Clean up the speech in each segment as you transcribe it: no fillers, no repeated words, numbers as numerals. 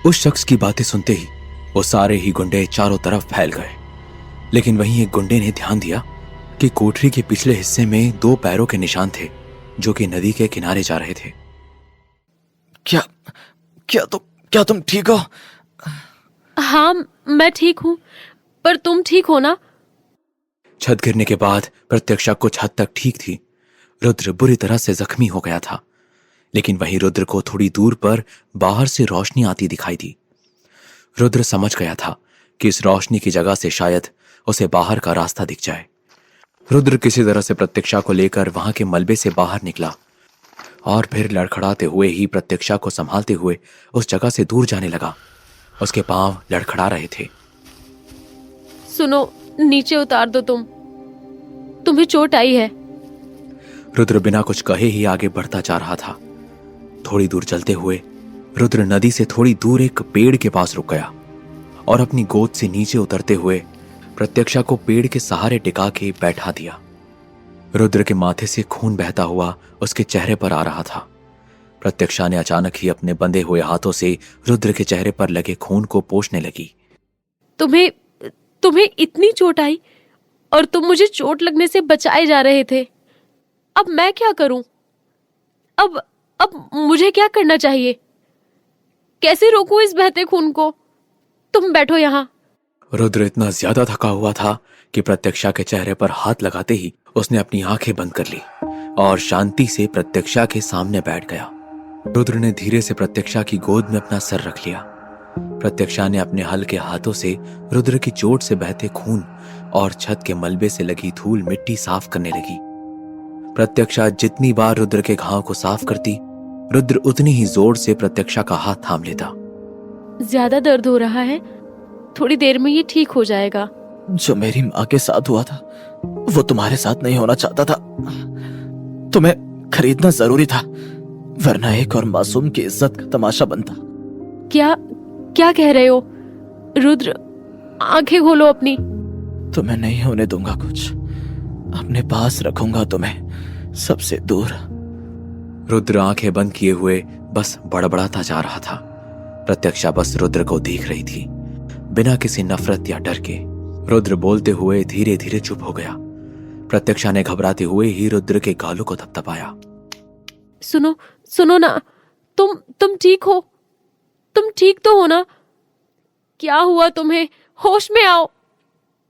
उस शख्स की बातें सुनते ही वो सारे ही गुंडे चारों तरफ फैल गए। लेकिन वहीं एक गुंडे ने ध्यान दिया कि कोठरी के पिछले हिस्से में 2 पैरों के निशान थे जो कि नदी के किनारे जा रहे थे। क्या क्या तुम ठीक हो? हाँ, मैं ठीक हूँ, पर तुम ठीक हो ना? छत गिरने के बाद प्रत्यक्षा कुछ हद तक ठीक थी। रुद्र बुरी तरह से जख्मी हो गया था, लेकिन वहीं रुद्र को थोड़ी दूर पर बाहर से रोशनी आती दिखाई दी। रुद्र समझ गया था कि इस रोशनी की जगह से शायद उसे बाहर का रास्ता दिख जाए। रुद्र किसी तरह से प्रत्यक्षा को लेकर वहां के मलबे से बाहर निकला और फिर लड़खड़ाते हुए ही प्रत्यक्षा को संभालते हुए उस जगह से दूर जाने लगा। उसके पांव लड़खड़ा रहे थे। सुनो, नीचे उतार दो, तुम्हें चोट आई है। रुद्र बिना कुछ कहे ही आगे बढ़ता जा रहा था। थोड़ी दूर चलते हुए रुद्र नदी से थोड़ी दूर एक पेड़ के पास रुक गया और अपनी गोद से नीचे उतरते हुए प्रत्यक्षा को पेड़ के सहारे टिका के बैठा दिया। रुद्र के माथे से खून बहता हुआ उसके चेहरे पर आ रहा था। प्रत्यक्षा ने अचानक ही अपने बंधे हुए हाथों से रुद्र के चेहरे पर लगे खून को पोंछने लगी। तुम्हें इतनी चोट आई और तुम मुझे चोट लगने से बचाए जा रहे थे। अब मैं क्या करूं? अब मुझे क्या करना चाहिए? कैसे रोकूं इस बहते खून को? तुम बैठो यहाँ। रुद्र इतना ज्यादा थका हुआ था कि प्रत्यक्षा के चेहरे पर हाथ लगाते ही उसने अपनी आंखें बंद कर ली और शांति से प्रत्यक्षा के सामने बैठ गया। रुद्र ने धीरे से प्रत्यक्षा की गोद में अपना सर रख लिया। प्रत्यक्षा ने अपने हल्के हाथों से रुद्र की चोट से बहते खून और छत के मलबे से लगी धूल मिट्टी साफ करने लगी। प्रत्यक्षा जितनी बार रुद्र के घाव को साफ करती, रुद्र उतनी ही जोर से प्रत्यक्षा का हाथ थाम लेता। ज्यादा दर्द हो रहा है, थोड़ी देर में ये ठीक हो जाएगा। जो मेरी माँ के साथ हुआ था वो तुम्हारे साथ नहीं होना चाहता था। तुम्हें खरीदना जरूरी था, वरना एक और मासूम की इज्जत का तमाशा बनता। क्या कह रहे हो? रुद्र, आंखें खोलो अपनी। तुम्हें नहीं होने दूंगा कुछ, अपने पास रखूंगा तुम्हें सबसे दूर। रुद्र आंखें बंद किए हुए बस बड़बड़ाता जा रहा था। प्रत्यक्षा बस रुद्र को देख रही थी, बिना किसी नफरत या डर के। रुद्र बोलते हुए धीरे धीरे चुप हो गया। प्रत्यक्षा ने घबराते हुए ही रुद्र के गालों को थपथपाया। सुनो ना, तुम ठीक हो? तुम ठीक तो हो ना? क्या हुआ तुम्हें? होश में आओ।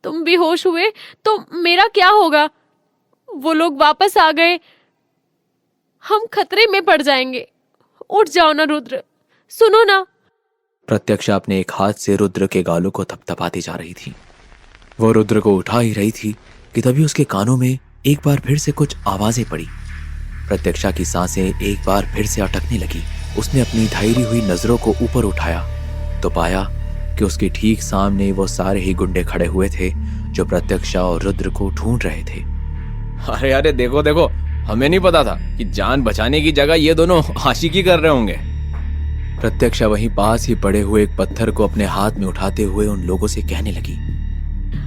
तुम भी होश हुए तो मेरा क्या होगा? वो लोग वापस आ गए, हम खतरे में पड़ जाएंगे। उठ जाओ ना रुद्र, सुनो ना। प्रत्यक्षा अपने एक हाथ से रुद्र के गालों को थपथपाती जा रही थी। वो रुद्र को उठा ही रही थी कि तभी उसके कानों में एक बार फिर से कुछ आवाजें पड़ी। प्रत्यक्षा की सांसें एक बार फिर से अटकने लगी। उसने अपनी धैर्य हुई नजरों को ऊपर उठाया तो पाया कि उसके ठीक सामने वो सारे ही गुंडे खड़े हुए थे जो प्रत्यक्षा और रुद्र को ढूंढ रहे थे। अरे देखो, हमें नहीं पता था कि जान बचाने की जगह ये दोनों आशिकी कर रहे होंगे। प्रत्यक्षा वहीं पास ही पड़े हुए एक पत्थर को अपने हाथ में उठाते हुए उन लोगों से कहने लगी,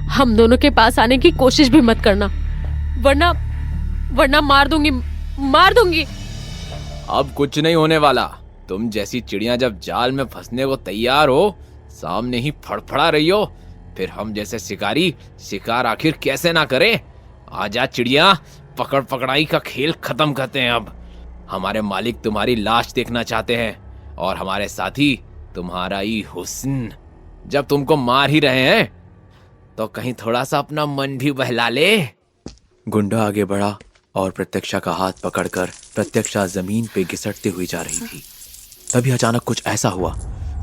हम दोनों के पास आने की कोशिश भी मत करना, वरना मार दूंगी। अब कुछ नहीं होने वाला। तुम जैसी चिड़िया जब जाल में फंसने को तैयार हो, सामने ही फड़फड़ा रही हो, फिर हम जैसे शिकारी शिकार आखिर कैसे ना करें। आजा चिड़िया, पकड़ पकड़ाई का खेल खत्म करते हैं। अब हमारे मालिक तुम्हारी लाश देखना चाहते हैं और हमारे साथी तुम्हारा ही हुस्न। जब तुमको मार ही रहे हैं तो कहीं थोड़ा सा अपना मन भी बहला ले। गुंडा आगे बढ़ा और प्रत्यक्षा का हाथ पकड़कर प्रत्यक्षा जमीन पे घिसटती हुई जा रही थी। तभी अचानक कुछ ऐसा हुआ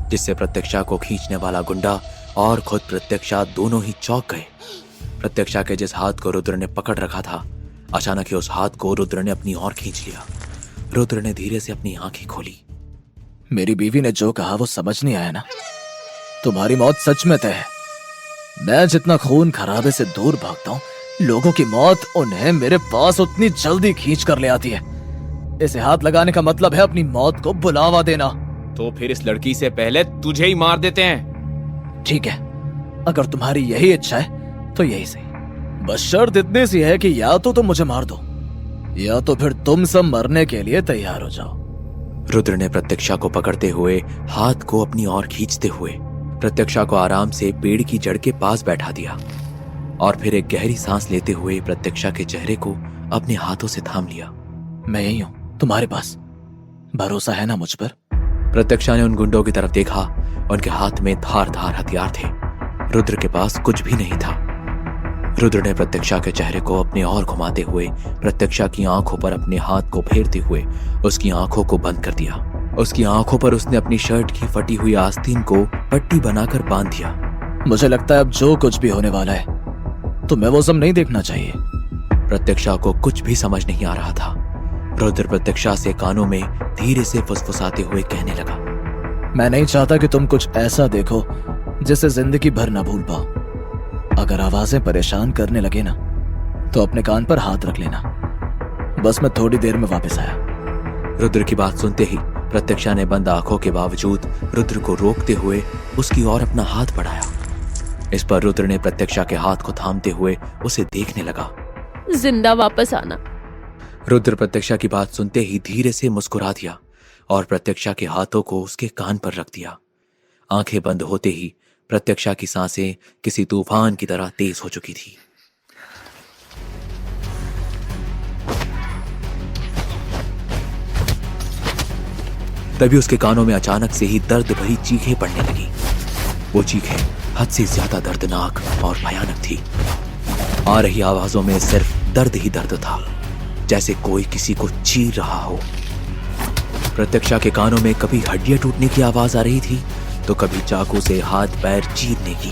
जिससे प्रत्यक्षा को खींचने वाला गुंडा और खुद प्रत्यक्षा दोनों ही चौंक गए। प्रत्यक्षा के जिस हाथ को रुद्र ने पकड़ रखा था, अचानक ही उस हाथ को रुद्र ने अपनी ओर खींच लिया। रुद्र ने धीरे से अपनी आंखें खोली। मेरी बीवी ने जो कहा वो समझ नहीं आया ना? तुम्हारी मौत सच में तय है। मैं जितना खून खराबे से दूर भागता हूँ, लोगों की मौत उन्हें मेरे पास उतनी जल्दी खींच कर ले आती है। इसे हाथ लगाने का मतलब है अपनी मौत को बुलावा देना। तो फिर इस लड़की से पहले तुझे ही मार देते हैं। ठीक है, अगर तुम्हारी यही इच्छा है तो यही सही। बस शर्त इतनी सी है कि या तो तुम मुझे मार दो या तो फिर तुम सब मरने के लिए तैयार हो जाओ। रुद्र ने प्रत्यक्षा को पकड़ते हुए हाथ को अपनी ओर खींचते हुए प्रत्यक्षा को आराम से पेड़ की जड़ के पास बैठा दिया और फिर एक गहरी सांस लेते हुए प्रत्यक्षा के चेहरे को अपने हाथों से थाम लिया। मैं यही हूं, तुम्हारे पास भरोसा है ना मुझ पर? प्रत्यक्षा ने उन गुंडों की तरफ देखा। उनके हाथ में धारदार हथियार थे। रुद्र के पास कुछ भी नहीं था। रुद्र ने प्रत्यक्षा के चेहरे को अपने ओर घुमाते हुए प्रत्यक्षा की आंखों पर अपने हाथ को फेरते हुए उसकी आंखों को बंद कर दिया। उसकी आंखों पर उसने अपनी शर्ट की फटी हुई आस्तीन को पट्टी बनाकर बांध दिया। मुझे लगता है अब जो कुछ भी होने वाला है तुम्हें वो सब नहीं देखना चाहिए। प्रत्यक्षा को कुछ भी समझ नहीं आ रहा था। रुद्र प्रत्यक्षा से कानों में धीरे से फुसफुसाते हुए कहने लगा, मैं नहीं चाहता कि तुम कुछ ऐसा देखो जिसे जिंदगी भर न भूल पाओ। अगर आवाजें परेशान करने लगे ना तो अपने कान पर हाथ रख लेना। बस मैं थोड़ी देर में वापस आया। रुद्र की बात सुनते ही प्रत्यक्षा ने बंद आंखों के बावजूद रुद्र को रोकते हुए उसकी ओर अपना हाथ बढ़ाया। इस पर रुद्र ने प्रत्यक्षा के हाथ को थामते हुए उसे देखने लगा। जिंदा वापस आना। रुद्र प्रत्यक्षा की बात सुनते ही धीरे से मुस्कुरा दिया और प्रत्यक्षा के हाथों को उसके कान पर रख दिया। आंखें बंद होते ही प्रत्यक्षा की सांसें किसी तूफान की तरह तेज हो चुकी थी। तभी उसके कानों में अचानक से ही दर्द भरी चीखें पड़ने लगी। वो चीखें हद से ज्यादा दर्दनाक और भयानक थी। आ रही आवाजों में सिर्फ दर्द ही दर्द था, जैसे कोई किसी को चीर रहा हो। प्रत्यक्षा के कानों में कभी हड्डियां टूटने की आवाज आ रही थी तो कभी चाकू से हाथ पैर चीरने की।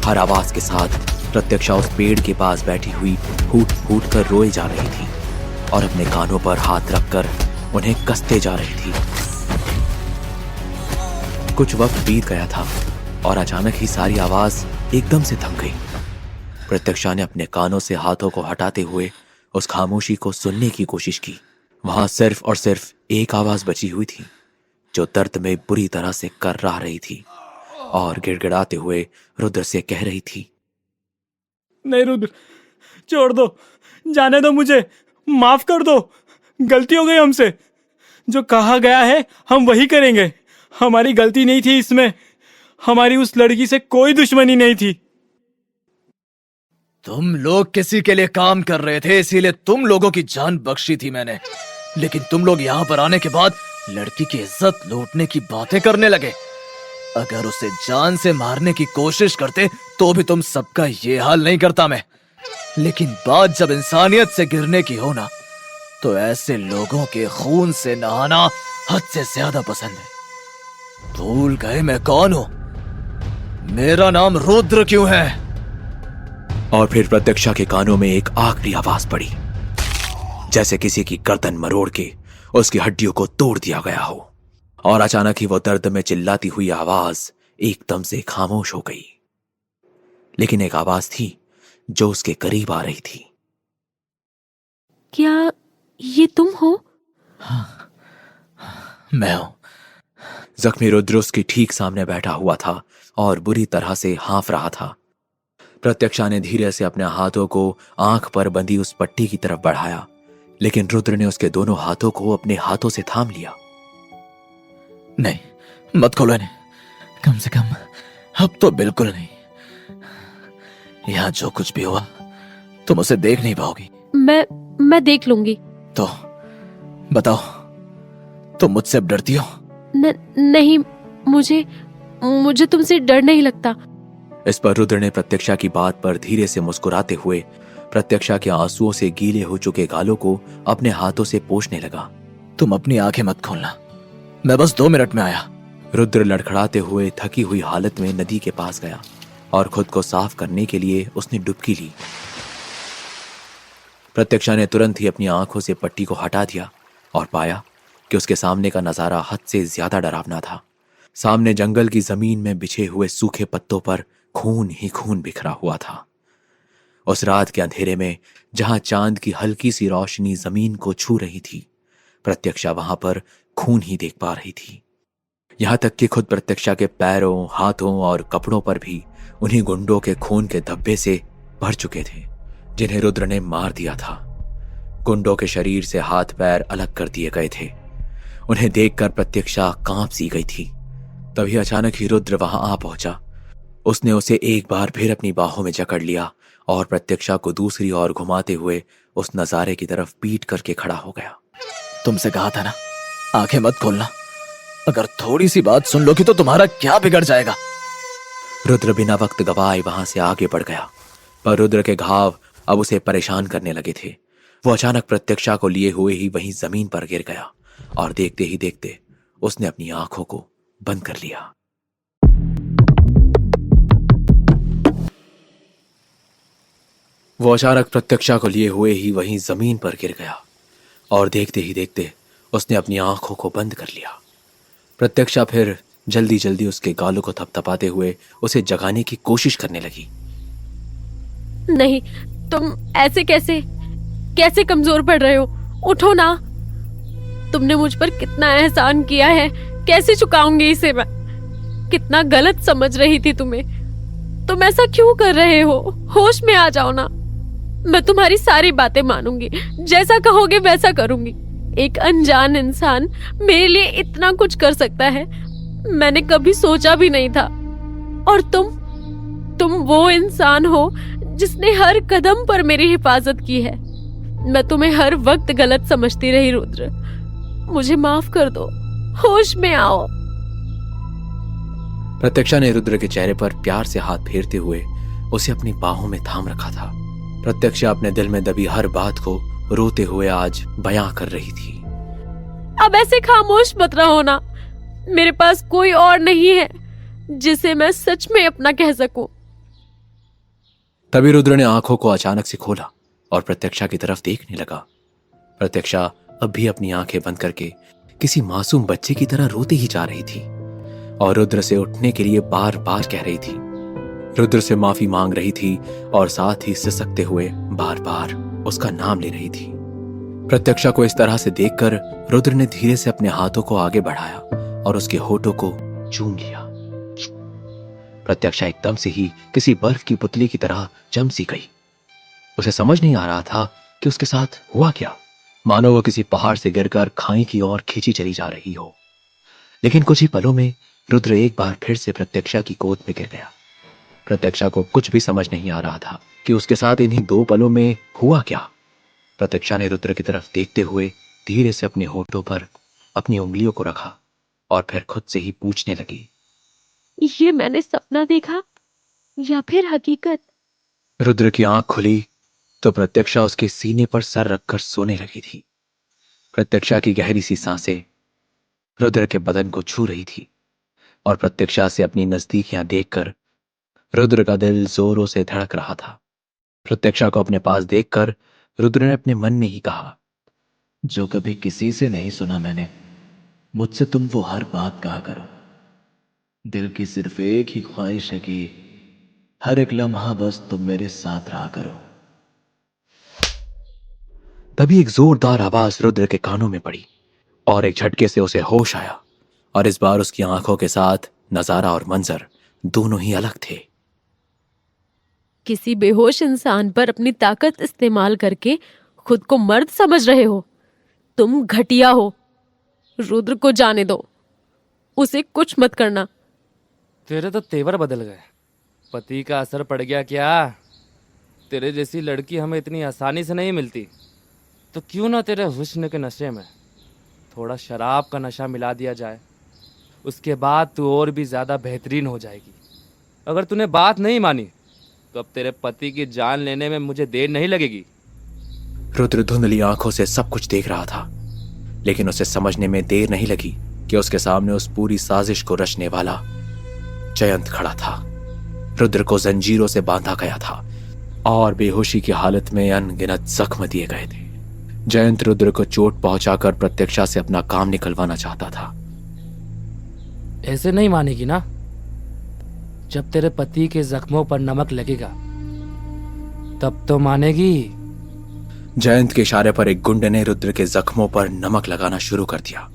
हर आवाज के साथ प्रत्यक्षा उस पेड़ के पास बैठी हुई फूट फूट कर रोए जा रही थी और अपने कानों पर हाथ रखकर उन्हें कसते जा रही थी। कुछ वक्त बीत गया था और अचानक ही सारी आवाज एकदम से थम गई। प्रत्यक्षा ने अपने कानों से हाथों को हटाते हुए उस खामोशी को सुनने की कोशिश की। वहां सिर्फ और सिर्फ एक आवाज बची हुई थी जो दर्द में बुरी तरह से कर्रा रही थी और गिड़गिड़ाते हुए रुद्र से कह रही थी, नहीं रुद्र, छोड़ दो, जाने दो, मुझे माफ कर दो। गलती हो गई हमसे। जो कहा गया है हम वही करेंगे। हमारी गलती नहीं थी इसमें। हमारी उस लड़की से कोई दुश्मनी नहीं थी। तुम लोग किसी के लिए काम कर रहे थे, इसीलिए तुम लोगों की जान बख्शी थी मैंने। लेकिन तुम लोग यहाँ पर आने के बाद लड़की की इज्जत लूटने की बातें करने लगे। अगर उसे जान से मारने की कोशिश करते तो भी तुम सबका ये हाल नहीं करता मैं। लेकिन बात जब इंसानियत से गिरने की हो ना, तो ऐसे लोगों के खून से नहाना हद से ज्यादा पसंद है। भूल गए मैं कौन हूं? मेरा नाम रुद्र क्यों है? और फिर प्रत्यक्षा के कानों में एक आखिरी आवाज पड़ी, जैसे किसी की गर्दन मरोड़ के उसकी हड्डियों को तोड़ दिया गया हो। और अचानक ही वो दर्द में चिल्लाती हुई आवाज एकदम से खामोश हो गई। लेकिन एक आवाज थी जो उसके करीब आ रही थी। क्या ये तुम हो? मैं हूं। जख्मी रुद्र उसके ठीक सामने बैठा हुआ था और बुरी तरह से हाँफ रहा था। प्रत्यक्षा ने धीरे से अपने हाथों को आंख पर बंधी उस पट्टी की तरफ बढ़ाया, लेकिन रुद्र ने उसके दोनों हाथों को अपने हाथों से थाम लिया। नहीं, मत खोलो इन्हें। कम से कम अब तो बिल्कुल नहीं। यहां जो कुछ भी हुआ तुम उसे देख नहीं पाओगी। मैं देख लूंगी। तो बताओ, तुम मुझसे अब डरती हो? नहीं, मुझे तुमसे डर नहीं लगता। इस पर रुद्र ने प्रत्यक्षा की बात पर धीरे से मुस्कुराते हुए प्रत्यक्षा के आंसुओं से गीले हो चुके गालों को अपने हाथों से पोंछने लगा। तुम अपनी आंखें मत खोलना, मैं बस 2 मिनट में आया। रुद्र लड़खड़ाते हुए थकी हुई हालत में नदी के पास गया और खुद को साफ करने के लिए उसने डुबकी ली। प्रत्यक्षा ने तुरंत ही अपनी आंखों से पट्टी को हटा दिया और पाया कि उसके सामने का नजारा हद से ज्यादा डरावना था। सामने जंगल की जमीन में बिछे हुए सूखे पत्तों पर खून ही खून बिखरा हुआ था। उस रात के अंधेरे में जहां चांद की हल्की सी रोशनी जमीन को छू रही थी, प्रत्यक्षा वहां पर खून ही देख पा रही थी। यहां तक कि खुद प्रत्यक्षा के पैरों, हाथों और कपड़ों पर भी उन्हीं गुंडों के खून के धब्बे से भर चुके थे जिन्हें रुद्र ने मार दिया था। गुंडों के शरीर से हाथ पैर अलग कर दिए गए थे। उन्हें देखकर प्रत्यक्षा कांप सी गई थी। तभी अचानक ही रुद्र वहां आ पहुंचा। उसने उसे एक बार फिर अपनी बाहों में जकड़ लिया और प्रत्यक्षा को दूसरी ओर घुमाते हुए उस नजारे की तरफ पीट करके खड़ा हो गया। तुमसे कहा था ना, आंखें मत खोलना। अगर थोड़ी सी बात सुन लोगी तो तुम्हारा क्या बिगड़ जाएगा। रुद्र बिना वक्त गवाए वहां से आगे बढ़ गया, पर रुद्र के घाव अब उसे परेशान करने लगे थे। वो अचानक प्रत्यक्षा को लिए हुए ही वहीं जमीन पर गिर गया और देखते ही देखते उसने अपनी आंखों को बंद कर लिया। वो अचानक प्रत्यक्षा को लिए हुए ही वहीं जमीन पर गिर गया और देखते ही देखते उसने अपनी आंखों को बंद कर लिया। प्रत्यक्षा फिर जल्दी जल्दी उसके गालों को थपथपाते हुए उसे जगाने की कोशिश करने लगी। नहीं, तुम ऐसे कैसे कैसे कमजोर पड़ रहे हो? उठो ना। तुमने मुझ पर कितना एहसान किया है, कैसे चुकाऊंगी इसे मैं? कितना गलत समझ रही थी तुम्हें। तुम ऐसा क्यों कर रहे हो? होश में आ जाओ ना। मैं तुम्हारी सारी बातें मानूंगी, जैसा कहोगे वैसा करूंगी। एक अनजान इंसान मेरे लिए इतना कुछ कर सकता है, मैंने कभी सोचा भी नहीं था। और तुम वो इंसान हो जिसने हर कदम पर मेरी हिफाजत की है। मैं तुम्हें हर वक्त गलत समझती रही रुद्र, मुझे माफ कर दो, होश में आओ। प्रत्यक्षा ने रुद्र के चेहरे पर प्यार से हाथ फेरते हुए उसे अपनी बाहों में थाम रखा था। प्रत्यक्षा अपने दिल में दबी हर बात को रोते हुए आज बयां कर रही थी। अब ऐसे खामोश मत रहो ना। मेरे पास कोई और नहीं है जिसे मैं सच में अपना कह सकूं। तभी रुद्र ने आंखों को अचानक से खोला और प्रत्यक्षा की तरफ देखने लगा। प्रत्यक्षा अब भी अपनी आंखें बंद करके किसी मासूम बच्चे की तरह रोते ही जा रही थी और रुद्र से उठने के लिए बार बार कह रही थी। रुद्र से माफी मांग रही थी और साथ ही सिसकते हुए बार बार उसका नाम ले रही थी। प्रत्यक्षा को इस तरह से देखकर रुद्र ने धीरे से अपने हाथों को आगे बढ़ाया और उसके होठों को चूम लिया। प्रत्यक्षा एकदम से ही किसी बर्फ की पुतली की तरह जम सी गई। उसे समझ नहीं आ रहा था कि उसके साथ हुआ क्या। मानो वो किसी पहाड़ से गिरकर खाई की ओर खींची चली जा रही हो। लेकिन कुछ ही पलों में रुद्र एक बार फिर से प्रत्यक्षा की गोद में गिर गया। प्रत्यक्षा को कुछ भी समझ नहीं आ रहा था कि उसके साथ इन्हीं 2 पलों में हुआ क्या। प्रत्यक्षा ने रुद्र की तरफ देखते हुए धीरे से अपने होठों पर अपनी उंगलियों को रखा और फिर खुद से ही पूछने लगी, ये मैंने सपना देखा या फिर हकीकत? रुद्र की आंख खुली तो प्रत्यक्षा उसके सीने पर सर रखकर सोने लगी थी। प्रत्यक्षा की गहरी सी सांसें रुद्र के बदन को छू रही थी और प्रत्यक्षा से अपनी नजदीकियां देखकर रुद्र का दिल जोरों से धड़क रहा था। प्रत्यक्षा को अपने पास देखकर रुद्र ने अपने मन में ही कहा, जो कभी किसी से नहीं सुना मैंने, मुझसे तुम वो हर बात कहा करो। दिल की सिर्फ एक ही ख्वाहिश है कि हर एक लम्हा बस तुम मेरे साथ रहा करो। तभी एक जोरदार आवाज रुद्र के कानों में पड़ी और एक झटके से उसे होश आया और इस बार उसकी आंखों के साथ नजारा और मंजर दोनों ही अलग थे। किसी बेहोश इंसान पर अपनी ताकत इस्तेमाल करके खुद को मर्द समझ रहे हो? तुम घटिया हो। रुद्र को जाने दो, उसे कुछ मत करना। तेरे तो तेवर बदल गए, पति का असर पड़ गया क्या? तेरे जैसी लड़की हमें इतनी आसानी से नहीं मिलती, तो क्यों ना तेरे हुस्न के नशे में थोड़ा शराब का नशा मिला दिया जाए। उसके बाद तू और भी ज़्यादा बेहतरीन हो जाएगी। अगर तूने बात नहीं मानी तो अब तेरे पति की जान लेने में मुझे देर नहीं लगेगी। रुद्र धुंधली आंखों से सब कुछ देख रहा था, लेकिन उसे समझने में देर नहीं लगी कि उसके सामने उस पूरी साजिश को रचने वाला जयंत खड़ा था। रुद्र को जंजीरों से बांधा गया था और बेहोशी की हालत में अनगिनत जख्म दिए गए थे। जयंत रुद्र को चोट पहुंचाकर प्रत्यक्षा से अपना काम निकलवाना चाहता था। ऐसे नहीं मानेगी ना? जब तेरे पति के जख्मों पर नमक लगेगा तब तो मानेगी। जयंत के इशारे पर एक गुंडे ने रुद्र के जख्मों पर नमक लगाना शुरू कर दिया।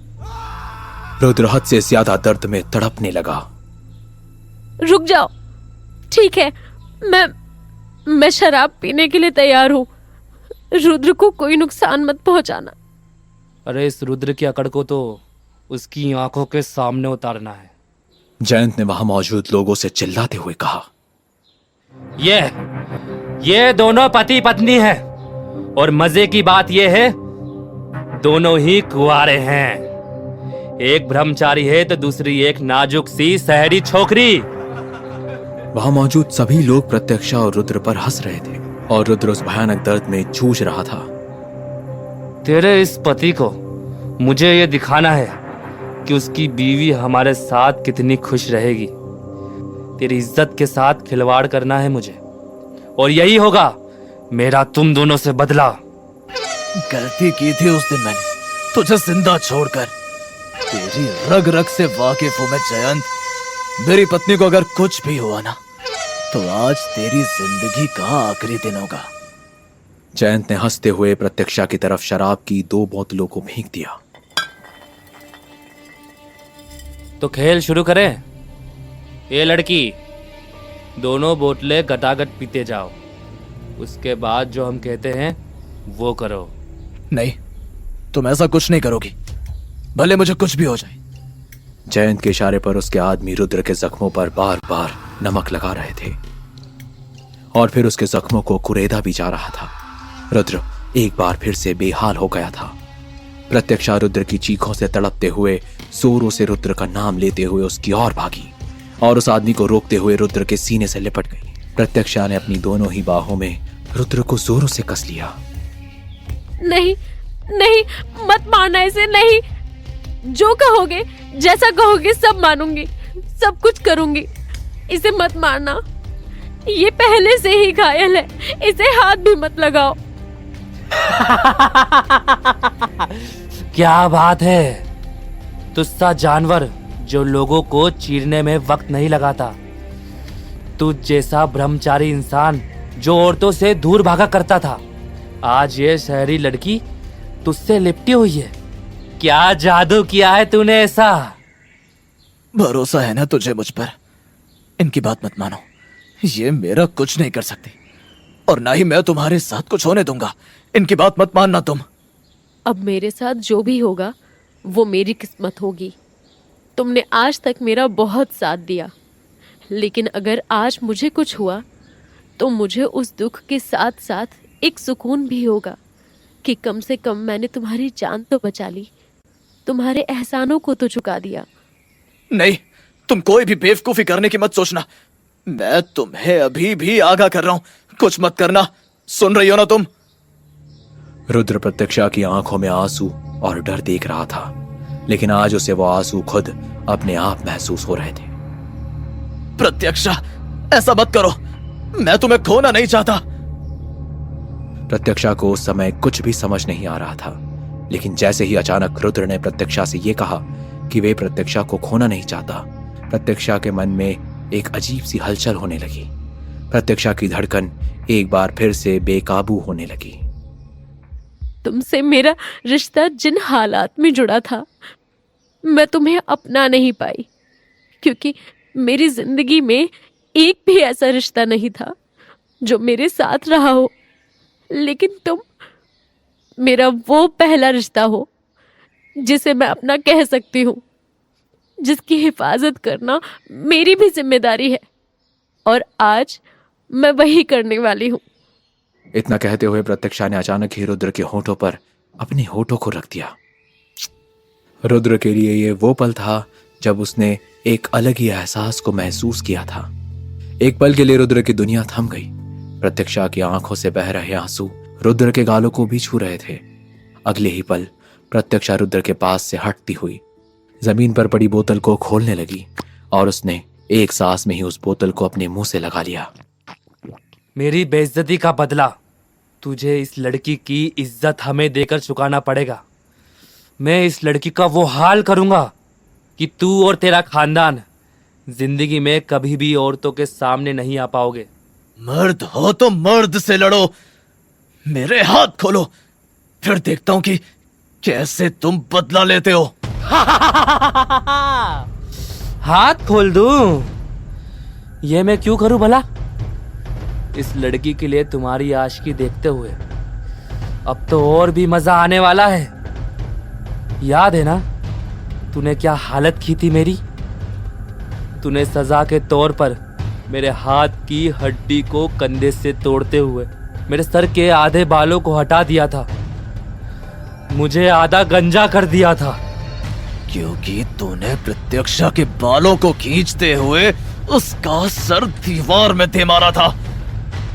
रुद्र हद से ज्यादा दर्द में तड़पने लगा। रुक जाओ, ठीक है, मैं शराब पीने के लिए तैयार हूं। रुद्र को कोई नुकसान मत पहुंचाना। अरे इस रुद्र की अकड़ को तो उसकी आंखों के सामने उतारना है। जयंत ने वहां मौजूद लोगों से चिल्लाते हुए कहा। ये दोनों पति पत्नी हैं और मजे की बात यह है दोनों ही कुंवारे हैं। एक ब्रह्मचारी है तो दूसरी एक नाजुक सी शहरी छोकरी। वहां मौजूद सभी लोग प्रत्यक्षा और रुद्र पर हंस रहे थे और रुद्र उस भयानक दर्द में जूझ रहा था। तेरे इस पति को मुझे ये दिखाना है कि उसकी बीवी हमारे साथ कितनी खुश रहेगी। तेरी इज्जत के साथ खिलवाड़ करना है मुझे, और यही होगा मेरा तुम दोनों से बदला। गलती की थी उस दिन मैंने, तुझे जिंदा छोड़कर। तेरी रग रग से वाकिफ हूं मैं जयंत। मेरी पत्नी को अगर कुछ भी हुआ ना, तो आज तेरी जिंदगी का आखिरी दिन होगा। जयंत ने हंसते हुए प्रत्यक्षा की तरफ शराब की 2 बोतलों को फेंक दिया। तो खेल शुरू करें। ये लड़की, दोनों बोतलें गटागट पीते जाओ। उसके बाद जो हम कहते हैं वो करो। नहीं, तुम ऐसा कुछ नहीं करोगी, भले मुझे कुछ भी हो जाए। जयंत के इशारे पर उसके आदमी रुद्र के जख्मों पर बार बार नमक लगा रहे थे और फिर उसके जख्मों को कुरेदा भी जा रहा था। रुद्र एक बार फिर से बेहाल हो गया था। प्रत्यक्षा रुद्र की चीखों से तड़पते हुए जोरों से रुद्र का नाम लेते हुए उसकी ओर भागी और उस आदमी को रोकते हुए रुद्र के सीने से लिपट गई। प्रत्यक्षा ने अपनी दोनों ही बाहों में रुद्र को जोरों से कस लिया। नहीं नहीं, मत मारना इसे, नहीं। जो कहोगे, जैसा कहोगे सब मानूंगी, सब कुछ करूंगी। इसे मत मारना, ये पहले से ही घायल है, इसे हाथ भी मत लगाओ। क्या बात है, तुझसा जानवर जो लोगों को चीरने में वक्त नहीं लगाता। तुझ जैसा ब्रह्मचारी इंसान जो औरतों से दूर भागा करता था, आज ये शहरी लड़की तुझसे लिपटी हुई है। क्या जादू किया है तूने ऐसा? भरोसा है ना तुझे मुझ पर? इनकी बात मत मानो, ये मेरा कुछ नहीं कर सकते और ना ही मैं तुम्हारे साथ कुछ होने दूंगा। इनकी बात मत मानना तुम। अब मेरे साथ जो भी होगा वो मेरी किस्मत होगी। तुमने आज तक मेरा बहुत साथ दिया, लेकिन अगर आज मुझे कुछ हुआ तो मुझे उस दुख के साथ साथ एक सुकून भी होगा कि कम से कम मैंने तुम्हारी जान तो बचा ली, तुम्हारे एहसानों को तो चुका दिया। नहीं, तुम कोई भी बेवकूफी करने की मत सोचना। मैं तुम्हें अभी भी आगाह कर रहा हूं, कुछ मत करना। सुन रही हो ना तुम? रुद्र प्रत्यक्षा की आंखों में आंसू और डर देख रहा था, लेकिन आज उसे वो आंसू खुद अपने आप महसूस हो रहे थे। प्रत्यक्षा, ऐसा मत करो, मैं तुम्हें खोना नहीं चाहता। प्रत्यक्षा को उस समय कुछ भी समझ नहीं आ रहा था, लेकिन जैसे ही अचानक रुद्र ने प्रत्यक्षा से ये कहा कि वे प्रत्यक्षा को खोना नहीं चाहता, प्रत्यक्षा के मन में एक अजीब सी हलचल होने लगी। प्रत्यक्षा की धड़कन एक बार फिर से बेकाबू होने लगी। तुमसे मेरा रिश्ता जिन हालात में जुड़ा था, मैं तुम्हें अपना नहीं पाई, क्योंकि मेरी जिंदगी में एक भी ऐसा रिश्ता नहीं था जो मेरे साथ रहा हो। लेकिन तुम मेरा वो पहला रिश्ता हो जिसे मैं अपना कह सकती हूँ, जिसकी हिफाजत करना मेरी भी जिम्मेदारी है, और आज मैं वही करने वाली हूँ। इतना कहते हुए प्रत्यक्षा ने अचानक ही रुद्र के होठों पर अपने होठों को रख दिया। रुद्र के लिए ये वो पल था जब उसने एक अलग ही एहसास को महसूस किया था। एक पल के लिए रुद्र की दुनिया थम गई। प्रत्यक्षा की आंखों से बह रहे आंसू रुद्र के गालों को भी छू रहे थे। अगले ही पल प्रत्यक्षा रुद्र के पास से हटती हुई जमीन पर पड़ी बोतल को खोलने लगी और उसने एक सांस में ही उस बोतल को अपने मुंह से लगा लिया। मेरी बेइज्जती का बदला तुझे इस लड़की की इज्जत हमें देकर चुकाना पड़ेगा। मैं इस लड़की का वो हाल करूंगा कि तू और तेरा खानदान जिंदगी में कभी भी औरतों के सामने नहीं आ पाओगे। मर्द हो तो मर्द से लड़ो, मेरे हाथ खोलो, फिर देखता हूं कि कैसे तुम बदला लेते हो। हाथ खोल दूं? ये मैं क्यों करूं भला? इस लड़की के लिए तुम्हारी आशिकी देखते हुए अब तो और भी मजा आने वाला है। याद है ना तूने क्या हालत की थी मेरी। तूने सजा के तौर पर मेरे हाथ की हड्डी को कंधे से तोड़ते हुए मेरे सर के आधे बालों को हटा दिया था, मुझे आधा गंजा कर दिया था। क्योंकि तूने प्रत्यक्षा के बालों को खींचते हुए उसका सर दीवार में दे मारा था।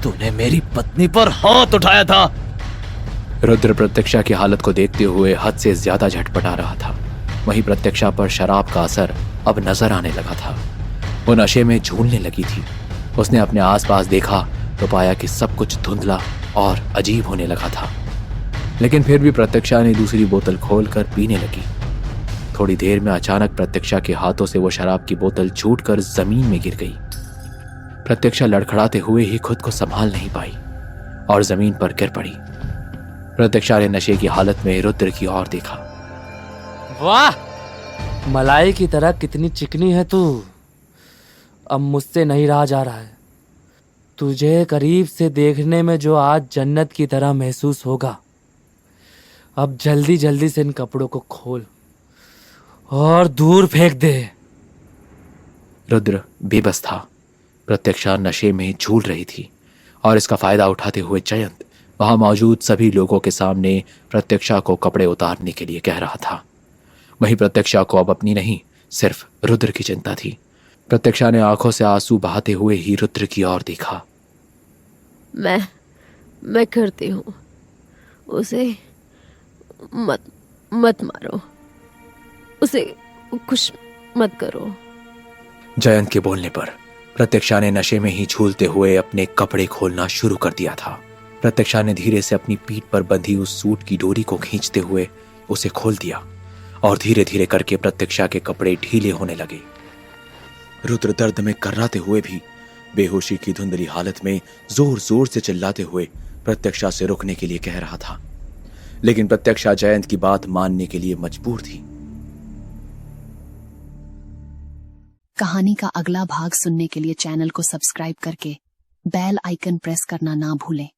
तूने मेरी पत्नी पर हाथ उठाया था। रुद्र प्रत्यक्षा की हालत को देखते हुए हद से ज्यादा झटपटा रहा था। वहीं प्रत्यक्षा पर शराब का असर अब नजर आने लगा था। वो नशे में झूलने लगी थी। उसने अपने आसपास देखा तो पाया कि सब कुछ धुंधला और अजीब होने लगा था। लेकिन फिर भी प्रत्यक्षा ने दूसरी बोतल खोलकर पीने लगी। थोड़ी देर में अचानक प्रत्यक्षा के हाथों से वो शराब की बोतल छूटकर जमीन में गिर गई। प्रत्यक्षा लड़खड़ाते हुए ही खुद को संभाल नहीं पाई और जमीन पर गिर पड़ी। प्रत्यक्षा ने नशे की हालत में रुद्र की ओर देखा। वाह, मलाई की तरह कितनी चिकनी है तू। अब मुझसे नहीं रहा जा रहा है। तुझे करीब से देखने में जो आज जन्नत की तरह महसूस होगा। अब जल्दी जल्दी से इन कपड़ों को खोल और दूर फेंक दे। रुद्र बेबस था। प्रत्यक्षा नशे में झूल रही थी और इसका फायदा उठाते हुए जयंत वहां मौजूद सभी लोगों के सामने प्रत्यक्षा को कपड़े उतारने के लिए कह रहा था। वहीं प्रत्यक्षा को अब अपनी नहीं, सिर्फ रुद्र की चिंता थी। प्रत्यक्षा ने आंखों से आंसू बहाते हुए ही रुद्र की ओर देखा। मैं करती हूँ, उसे मत मारो, उसे कुछ मत करो। जयंत के बोलने पर प्रत्यक्षा ने नशे में ही झूलते हुए अपने कपड़े खोलना शुरू कर दिया था। प्रत्यक्षा ने धीरे से अपनी पीठ पर बंधी उस सूट की डोरी को खींचते हुए उसे खोल दिया और धीरे धीरे करके प्रत्यक्षा के कपड़े ढीले होने लगे। रुद्र दर्द में कर्राते हुए भी बेहोशी की धुंधली हालत में जोर जोर से चिल्लाते हुए प्रत्यक्षा से रुकने के लिए कह रहा था, लेकिन प्रत्यक्षा जयंत की बात मानने के लिए मजबूर थी। कहानी का अगला भाग सुनने के लिए चैनल को सब्सक्राइब करके बेल आइकन प्रेस करना ना भूलें।